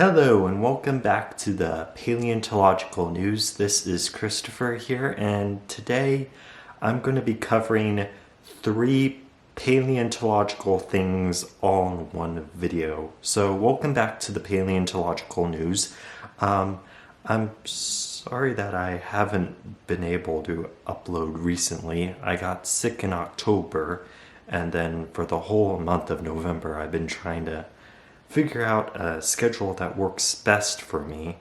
Hello and welcome back to the Paleontological News. This is Christopher here, and today I'm going to be covering 3 paleontological things all in one video. So welcome back to the Paleontological News. I'm sorry that I haven't been able to upload recently. I got sick in October, and then for the whole month of November I've been trying to figure out a schedule that works best for me.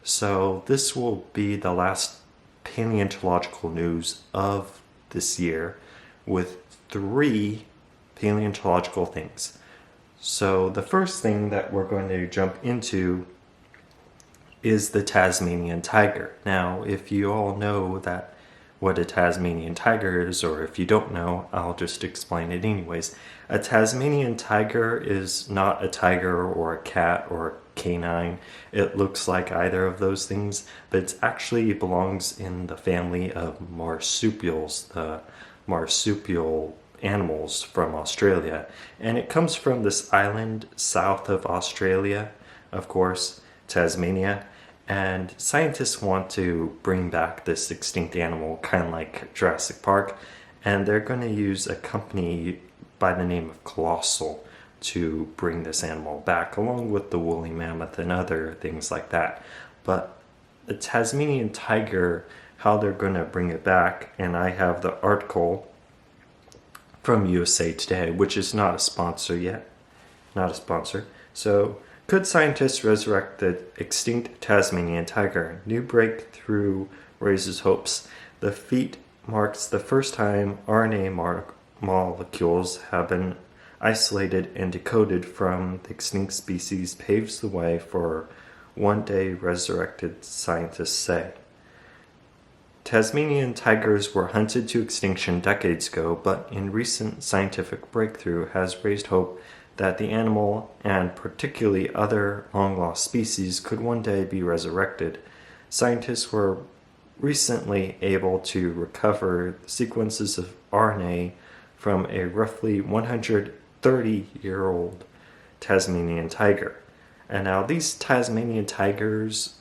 So this will be the last paleontological news of this year with 3 paleontological things. So the first thing that we're going to jump into is the Tasmanian tiger. Now, if you all know what a Tasmanian tiger is, or if you don't know, I'll just explain it anyways. A Tasmanian tiger is not a tiger or a cat or a canine. It looks like either of those things, but it actually belongs in the family of marsupials, the marsupial animals from Australia. And it comes from this island south of Australia, of course, Tasmania. And scientists want to bring back this extinct animal, kind of like Jurassic Park, and they're going to use a company by the name of Colossal to bring this animal back, along with the woolly mammoth and other things like that. But the Tasmanian tiger, how they're going to bring it back, and I have the article from USA Today, which is not a sponsor yet. Not a sponsor. So, could scientists resurrect the extinct Tasmanian tiger? New breakthrough raises hopes. The feat marks the first time RNA molecules have been isolated and decoded from the extinct species, paves the way for one-day resurrected, scientists say. Tasmanian tigers were hunted to extinction decades ago, but in recent scientific breakthrough has raised hope that the animal, and particularly other long-lost species, could one day be resurrected. Scientists were recently able to recover sequences of RNA from a roughly 130-year-old Tasmanian tiger. And now these Tasmanian tigers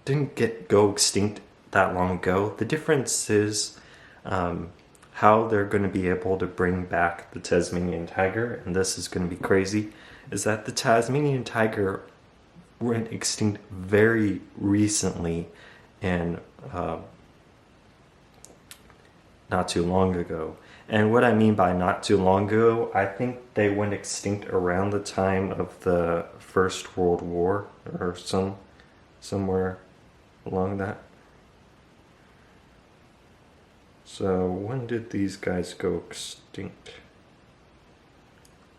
didn't go extinct that long ago. The difference is how they're going to be able to bring back the Tasmanian tiger, and this is going to be crazy, is that the Tasmanian tiger went extinct very recently and not too long ago. And what I mean by not too long ago, I think they went extinct around the time of the First World War or somewhere along that. So when did these guys go extinct?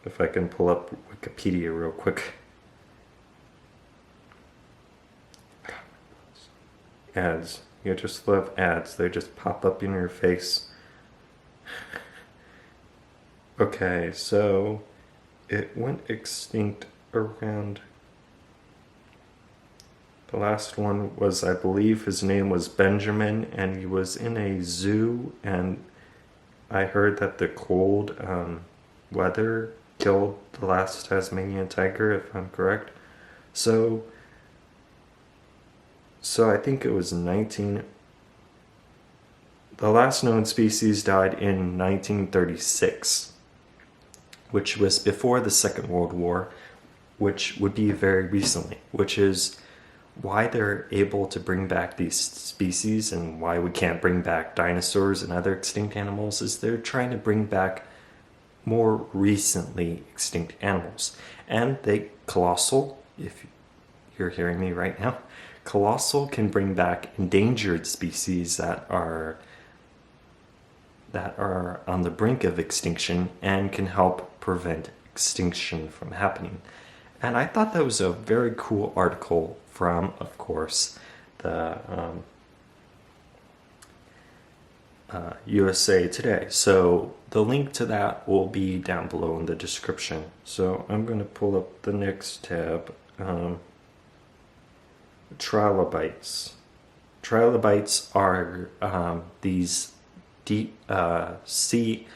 If I can pull up Wikipedia real quick. Ads. You just love ads. They just pop up in your face. Okay, so it went extinct around... The last one was, I believe his name was Benjamin, and he was in a zoo, and I heard that the cold weather killed the last Tasmanian tiger, if I'm correct. So I think it was the last known species died in 1936, which was before the Second World War, which would be very recently, which is why they're able to bring back these species and why we can't bring back dinosaurs and other extinct animals is they're trying to bring back more recently extinct animals. And Colossal, if you're hearing me right now, Colossal can bring back endangered species that are on the brink of extinction and can help prevent extinction from happening. And I thought that was a very cool article from, of course, the USA Today. So the link to that will be down below in the description. So I'm going to pull up the next tab. Trilobites. Trilobites are these deep sea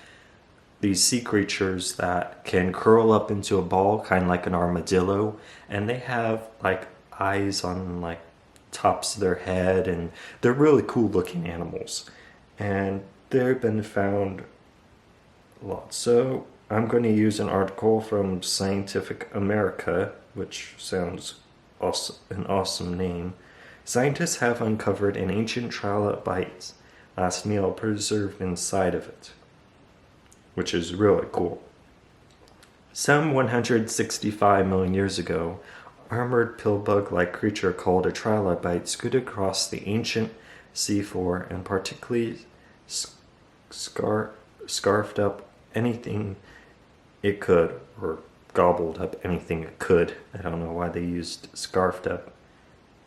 these sea creatures that can curl up into a ball, kind of like an armadillo, and they have like eyes on like tops of their head, and they're really cool looking animals. And they've been found a lot. So I'm going to use an article from Scientific America, which sounds awesome, an awesome name. Scientists have uncovered an ancient trilobite last meal preserved inside of it, which is really cool. Some 165 million years ago, armored pillbug-like creature called a trilobite scooted across the ancient seafloor and particularly scarfed up anything it could, or gobbled up anything it could. I don't know why they used scarfed up.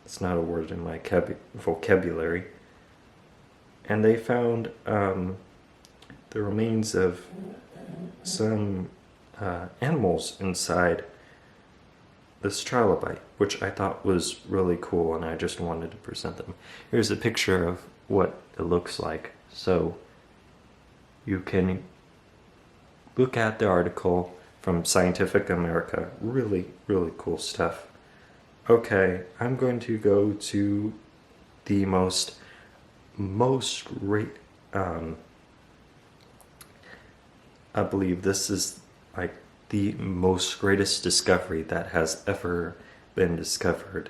It's not a word in my vocabulary. And they found the remains of some animals inside this trilobite, which I thought was really cool, and I just wanted to present them. Here's a picture of what it looks like. So you can look at the article from Scientific America. Really, really cool stuff. Okay, I'm going to go to the most great, I believe this is like the most greatest discovery that has ever been discovered.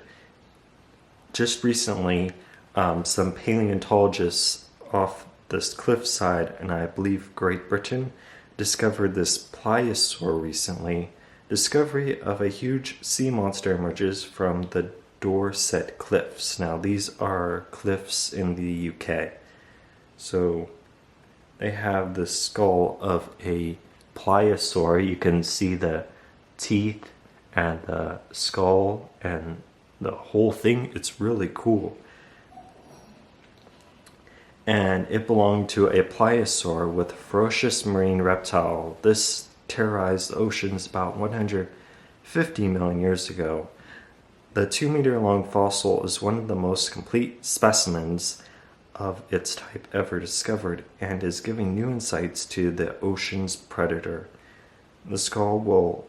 Just recently, some paleontologists off this cliffside in, I believe, Great Britain, discovered this pliosaur recently. Discovery of a huge sea monster emerges from the Dorset Cliffs. Now, these are cliffs in the UK. So they have the skull of a pliosaur. You can see the teeth and the skull and the whole thing. It's really cool. And it belonged to a pliosaur with a ferocious marine reptile. This terrorized the oceans about 150 million years ago. The 2-meter-long fossil is one of the most complete specimens of its type ever discovered and is giving new insights to the ocean's predator. The skull will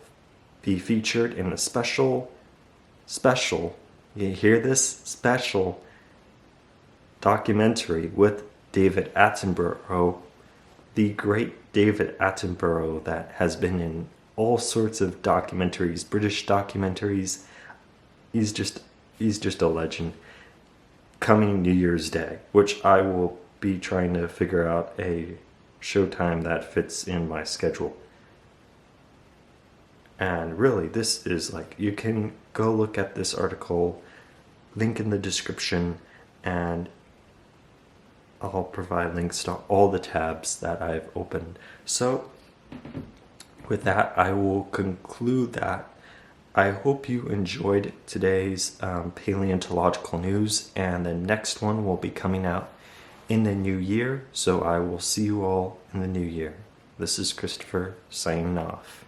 be featured in a special, you hear this? Special documentary with David Attenborough, the great David Attenborough that has been in all sorts of documentaries, British documentaries. He's just a legend. Coming New Year's Day, which I will be trying to figure out a showtime that fits in my schedule. And really, this is like, you can go look at this article, link in the description, and I'll provide links to all the tabs that I've opened. So with that, I will conclude that. I hope you enjoyed today's paleontological news, and the next one will be coming out in the new year. So I will see you all in the new year. This is Christopher signing off.